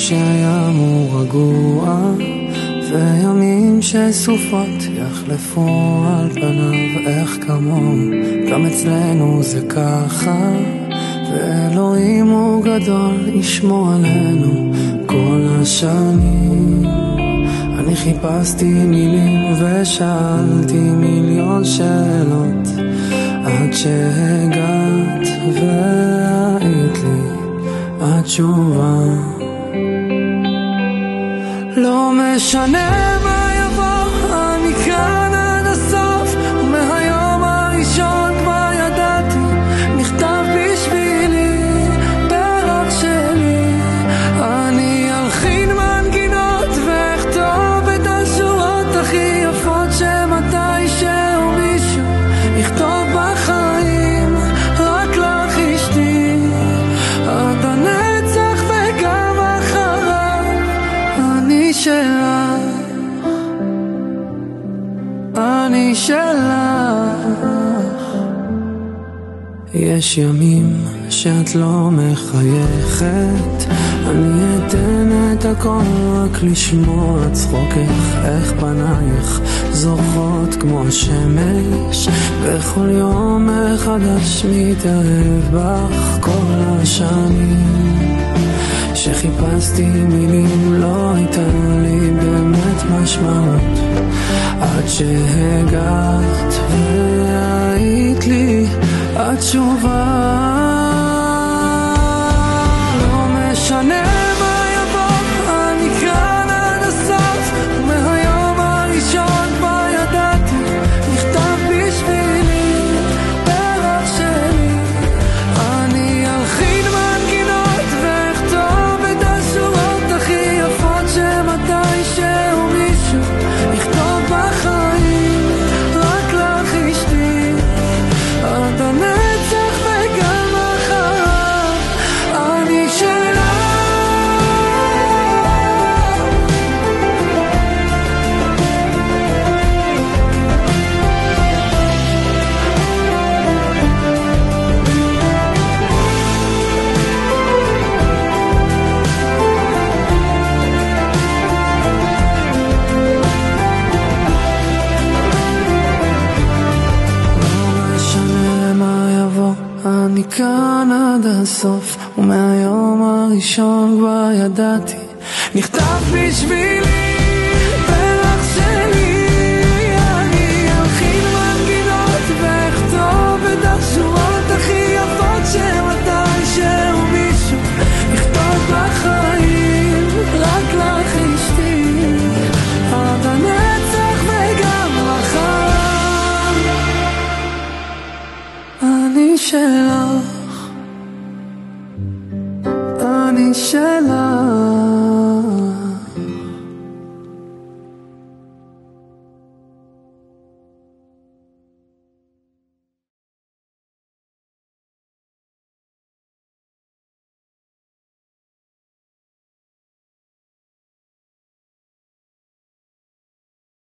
שהים הוא רגוע, וימים שסופות יחלפו על פניו איך כמוהו. גם אצלנו זה ככה, ואלוהים הוא גדול, ישמור עלינו כל השנים. אני חיפשתי מילים ושאלתי מיליון שאלות, עד שהגעת והיית לי התשובה. לא משנה מה יבוא, אני כאן עד הסוף, ומהיום הראשון כבר ידעתי, נכתב בשבילי פרח שלי. אני אלחין מנגינות ואכתוב את השורות הכי יפות, שמתישהו מישהו יכתוב בחיים, רק לך אשתי, עד הנצח וגם אחריו. אני שלך, אני שלך. יש ימים שאת לא מחייכת, אני אתן את הכל רק לשמוע צחוקך, איך פנייך זורחות כמו השמש, בכל יום מחדש מתאהב בך. כל השנים שחיפשתי מילים לא הייתה לי באמת משמעות, עד שהגעת והיית לי התשובה. לא משנה מה יבוא, אני כאן עד הסוף, ומהיום הראשון כבר ידעתי, נכתב בשבילי פרח שלי. אני אלחין מנגינות ואכתוב את השורות הכי יפות, שמתישהו מישהו יכתוב בחיים, רק לך אשתי, עד הנצח וגם אחריו. אני שלך. אני כאן עד הסוף, ומהיום הראשון כבר ידעתי, נכתב בשבילי פרח שלי. אני אלחין מנגינות ואכתוב את השורות הכי יפות, שמתישהו מישהו יכתוב בחיים, רק לך אשתי, עד הנצח וגם מחר. אני שלך, אני שלך.